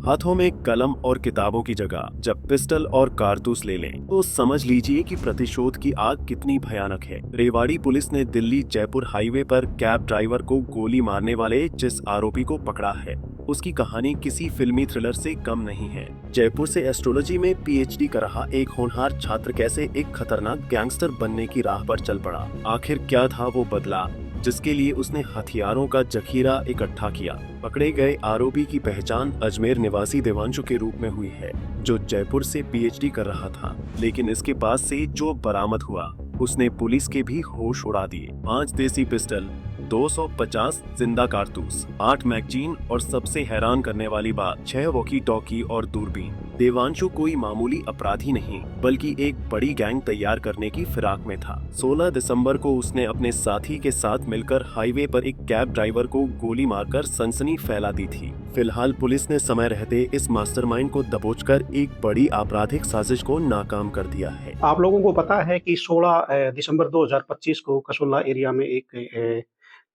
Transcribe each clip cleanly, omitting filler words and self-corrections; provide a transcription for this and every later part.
हाथों में कलम और किताबों की जगह जब पिस्टल और कारतूस ले लें तो समझ लीजिए कि प्रतिशोध की आग कितनी भयानक है। रेवाड़ी पुलिस ने दिल्ली जयपुर हाईवे पर कैब ड्राइवर को गोली मारने वाले जिस आरोपी को पकड़ा है उसकी कहानी किसी फिल्मी थ्रिलर से कम नहीं है। जयपुर से एस्ट्रोलॉजी में पीएचडी कर रहा एक होनहार छात्र कैसे एक खतरनाक गैंगस्टर बनने की राह पर चल पड़ा। आखिर क्या था वो बदला जिसके लिए उसने हथियारों का जखीरा इकट्ठा किया। पकड़े गए आरोपी की पहचान अजमेर निवासी देवांशु के रूप में हुई है, जो जयपुर से पीएचडी कर रहा था। लेकिन इसके पास से जो बरामद हुआ उसने पुलिस के भी होश उड़ा दिए। 5 देसी पिस्टल, 250 जिंदा कारतूस, 8 मैगजीन और सबसे हैरान करने वाली बात 6 वॉकी टॉकी और दूरबीन। देवांशु कोई मामूली अपराधी नहीं बल्कि एक बड़ी गैंग तैयार करने की फिराक में था। 16 दिसंबर को उसने अपने साथी के साथ मिलकर हाईवे पर एक कैब ड्राइवर को गोली मारकर सनसनी फैला दी थी। फिलहाल पुलिस ने समय रहते इस मास्टरमाइंड को दबोचकर एक बड़ी आपराधिक साजिश को नाकाम कर दिया है। आप लोगों को पता है कि 16 दिसंबर 2025 को कसोला एरिया में एक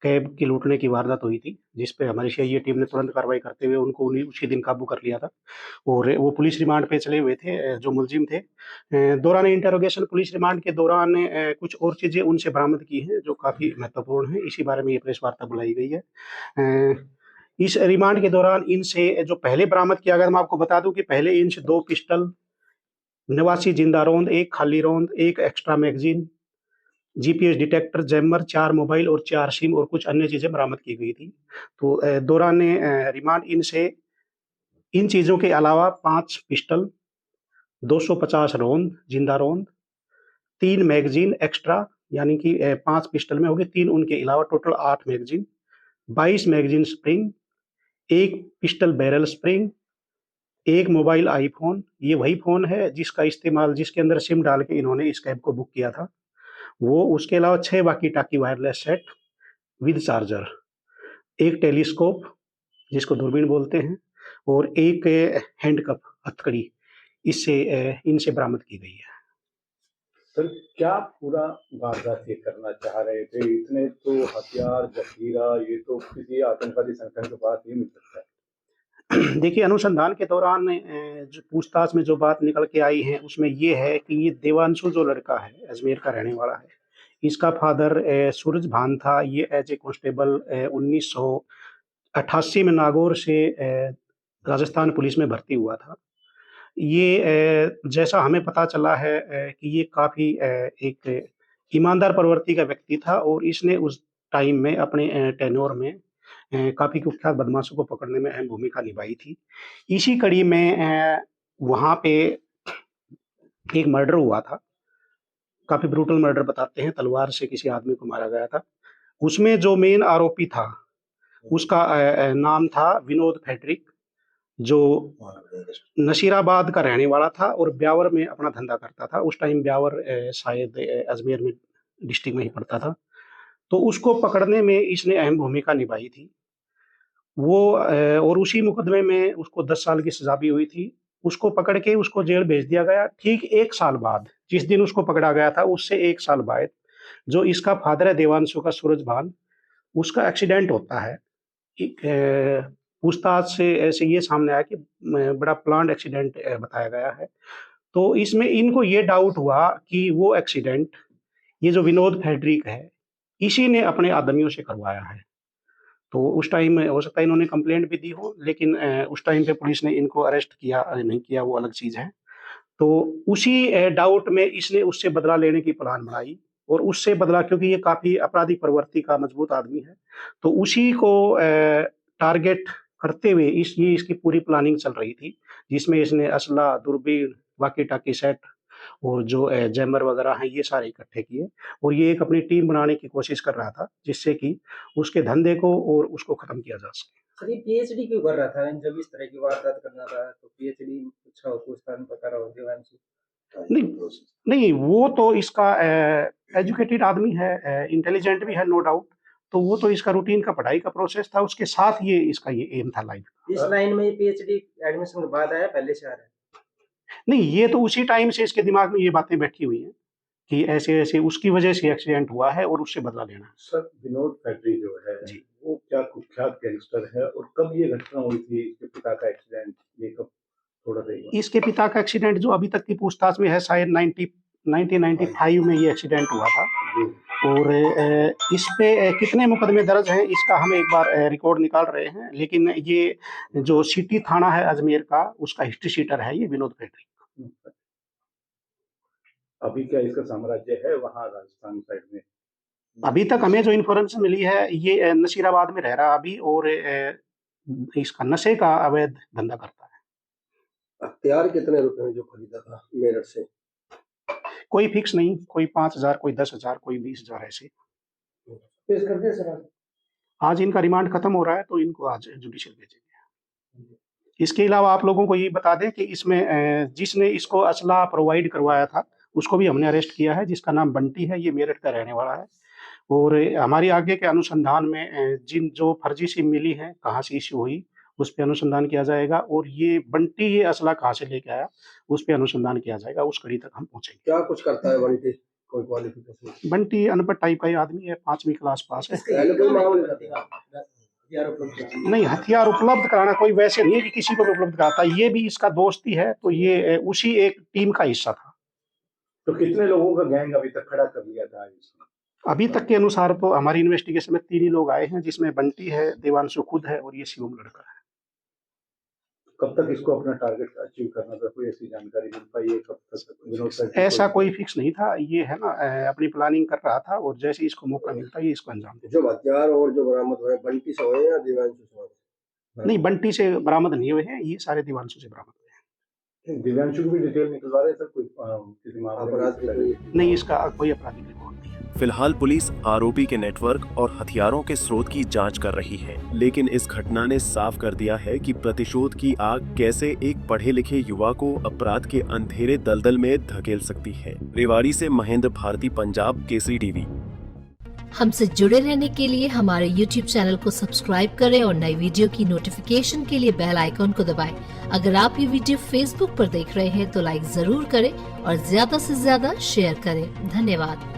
कैब की लूटने की वारदात हुई थी, जिस पे हमारी सीआईए टीम ने तुरंत कार्रवाई करते हुए उनको उसी दिन काबू कर लिया था और वो पुलिस रिमांड पे चले हुए थे। जो मुलजिम थे, दौरान इंटरोगेशन पुलिस रिमांड के दौरान कुछ और चीजें उनसे बरामद की हैं जो काफी महत्वपूर्ण है। इसी बारे में ये प्रेस वार्ता बुलाई गई है। इस रिमांड के दौरान इनसे जो पहले बरामद किया गया, मैं आपको बता दूं कि पहले इनसे 2 पिस्टल, 89 जिंदा रौंद, 1 खाली रौंद, 1 extra magazine, GPS detector, jammer, 4 mobile और 4 सिम और कुछ अन्य चीजें बरामद की गई थी। तो दौरान रिमांड इनसे इन चीजों के अलावा 5 पिस्टल, 250 रौंद, जिंदा रौंद, 3 मैगजीन एक्स्ट्रा, यानी कि 5 पिस्टल में हो गए, 3 उनके अलावा total 8 magazine, 22 magazine spring, 1 pistol barrel spring, 1 mobile iPhone. ये वही फोन है जिसका इस्तेमाल, जिसके अंदर सिम डाल के इन्होंने इस कैब को बुक किया था। वो उसके अलावा 6 वाकी टाकी wireless set with charger, 1 telescope जिसको दूरबीन बोलते हैं और 1 हैंडकप हथकड़ी इससे इनसे बरामद की गई है। सर, क्या पूरा वारदात ये करना चाह रहे थे? इतने तो हथियार, जखीरा, ये तो किसी आतंकवादी संगठन के पास नहीं मिल सकता है। देखिए, अनुसंधान के दौरान जो पूछताछ में जो बात निकल के आई है उसमें ये है कि ये देवांशु जो लड़का है अजमेर का रहने वाला है, इसका फादर सूरज भान था। ये एज ए कांस्टेबल 1988 में नागौर से राजस्थान पुलिस में भर्ती हुआ था। ये जैसा हमें पता चला है कि ये काफ़ी एक ईमानदार प्रवृत्ति का व्यक्ति था और इसने उस टाइम में अपने टेन्योर में काफ़ी कुख्यात बदमाशों को पकड़ने में अहम भूमिका निभाई थी। इसी कड़ी में वहाँ पे एक मर्डर हुआ था, काफ़ी ब्रूटल मर्डर बताते हैं, तलवार से किसी आदमी को मारा गया था। उसमें जो मेन आरोपी था उसका नाम था विनोद फेडरिक, जो नशीराबाद का रहने वाला था और ब्यावर में अपना धंधा करता था। उस टाइम ब्यावर शायद अजमेर में डिस्ट्रिक्ट में ही पड़ता था। तो उसको पकड़ने में इसने अहम भूमिका निभाई थी। वो और उसी मुकदमे में उसको 10 साल की सजा भी हुई थी। उसको पकड़ के उसको जेल भेज दिया गया। ठीक 1 साल बाद, जिस दिन उसको पकड़ा गया था उससे 1 साल बाद, जो इसका फादर है देवांशु का, सूरज भान, उसका एक्सीडेंट होता है। पूछताछ से ऐसे ये सामने आया कि बड़ा प्लान्ड एक्सीडेंट बताया गया है। तो इसमें इनको ये डाउट हुआ कि वो एक्सीडेंट, ये जो विनोद फेडरिक है, इसी ने अपने आदमियों से करवाया है। तो उस टाइम में हो सकता है इन्होंने कंप्लेंट भी दी हो, लेकिन उस टाइम पे पुलिस ने इनको अरेस्ट किया नहीं किया वो अलग चीज़ है। तो उसी डाउट में इसने उससे बदला लेने की प्लान बनाई और उससे बदला, क्योंकि ये काफ़ी आपराधिक प्रवृत्ति का मजबूत आदमी है, तो उसी को टारगेट करते हुए इसकी पूरी प्लानिंग चल रही थी, जिसमें इसने असला, दूरबीन, वाकी टाकी सेट और जो जैमर वगैरह हैं ये सारे इकट्ठे किए और ये एक अपनी टीम बनाने की कोशिश कर रहा था, जिससे कि उसके धंधे को और उसको खत्म किया जा सके। सर, ये पीएचडी क्यों कर रहा था? जब इस तरह की वारदात करना था तो पीएचडी अच्छा हो, पूछताछ पता रहो देवांशु। नहीं नहीं, वो तो इसका एजुकेटेड आदमी है, इंटेलिजेंट भी है, नो डाउट। तो वो तो इसका रूटीन का पढ़ाई का प्रोसेस था, उसके साथ ये इसका ये एम था लाइफ का। इस लाइन में पीएचडी एडमिशन के बाद आया, पहले से आ रहा है? नहीं, ये तो उसी टाइम से इसके दिमाग में ये बातें बैठी हुई हैं कि ऐसे ऐसे उसकी वजह से एक्सीडेंट हुआ है और उससे बदला लेना है। सर, विनोद फैक्ट्री जो है जी, वो क्या कुख्यात कुख्यात गैंगस्टर है, और कब ये घटना हुई थी, इसके पिता का एक्सीडेंट, ये कब थोड़ा रहेगा? इसके पिता का एक्सीडेंट जो अभी तक की पूछताछ में है शायद 1995 में ये एक्सीडेंट हुआ था। जी। और इस पे कितने मुकदमे दर्ज हैं इसका हम एक बार रिकॉर्ड निकाल रहे हैं, लेकिन ये जो सिटी थाना है अजमेर का, उसका हिस्ट्री शीटर है ये विनोद पैट्रिक। अभी क्या इसका साम्राज्य है वहाँ राजस्थान साइड में? अभी तक हमें जो इन्फॉर्मेशन मिली है ये नसीराबाद में रह रहा अभी, और इसका नशे का अवैध धंधा करता है। हथियार कितने रुपए में जो खरीदा था मेरठ से? कोई फिक्स नहीं, कोई 5,000, कोई 10,000, कोई 20,000 ऐसे। पेश कर दिया सर? आज इनका रिमांड खत्म हो रहा है तो इनको आज जुडिशियल भेजेंगे। इसके अलावा आप लोगों को ये बता दें कि इसमें जिसने इसको असला प्रोवाइड करवाया था उसको भी हमने अरेस्ट किया है, जिसका नाम बंटी है, ये मेरठ का रहने वाला है। और हमारी आगे के अनुसंधान में जिन जो फर्जी सिम मिली है, कहाँ से इश्यू हुई, उस पे अनुसंधान किया जाएगा, और ये बंटी ये असला कहाँ से लेके आया उस पे अनुसंधान किया जाएगा, उस कड़ी तक हम पहुंचेंगे। क्या कुछ करता है बंटी? कोई क्वालिफिकेशन? बंटी अनपढ़ टाइप का ही आदमी है, 5वीं क्लास पास है। नहीं, हथियार उपलब्ध कराना कोई वैसे नहीं है कि किसी को भी उपलब्ध कराता, ये भी इसका दोस्त ही है, तो ये उसी एक टीम का हिस्सा था। तो कितने लोगों का गैंग अभी तक खड़ा कर लिया था इसने? अभी तक के अनुसार तो हमारी इन्वेस्टिगेशन में 3 ही लोग आए हैं, जिसमें बंटी है, देवांशु खुद है, और ये शिवम लड़का है। कब तक इसको अपना टारगेट अचीव करना था, कोई ऐसी जानकारी मिल पाई है? कब तक विनोद सर की ऐसा कोई फिक्स नहीं था, ये है ना अपनी प्लानिंग कर रहा था, और जैसे इसको मौका मिलता है ये इसको अंजाम देता। जो हथियार और जो बरामद हुए बंटी से हुए या दिव्यांशु से हुए? नहीं, बंटी से बरामद नहीं हुए हैं, ये सारे देवांशु से बरामद हुए हैं। दिव्यांशु को भी डिटेल निकलवा रहे थे कोई किसी मामले में? नहीं, इसका कोई आपराधिक रिकॉर्ड नहीं है। फिलहाल पुलिस आरोपी के नेटवर्क और हथियारों के स्रोत की जांच कर रही है, लेकिन इस घटना ने साफ कर दिया है कि प्रतिशोध की आग कैसे एक पढ़े लिखे युवा को अपराध के अंधेरे दलदल में धकेल सकती है। रेवाड़ी से महेंद्र भारती, पंजाब केसरी टीवी। हमसे जुड़े रहने के लिए हमारे YouTube चैनल को सब्सक्राइब करें और नई वीडियो की नोटिफिकेशन के लिए बेल आइकॉन को दबाएं। अगर आप ये वीडियो Facebook पर देख रहे हैं तो लाइक जरूर करें और ज्यादा से ज्यादा शेयर करें। धन्यवाद।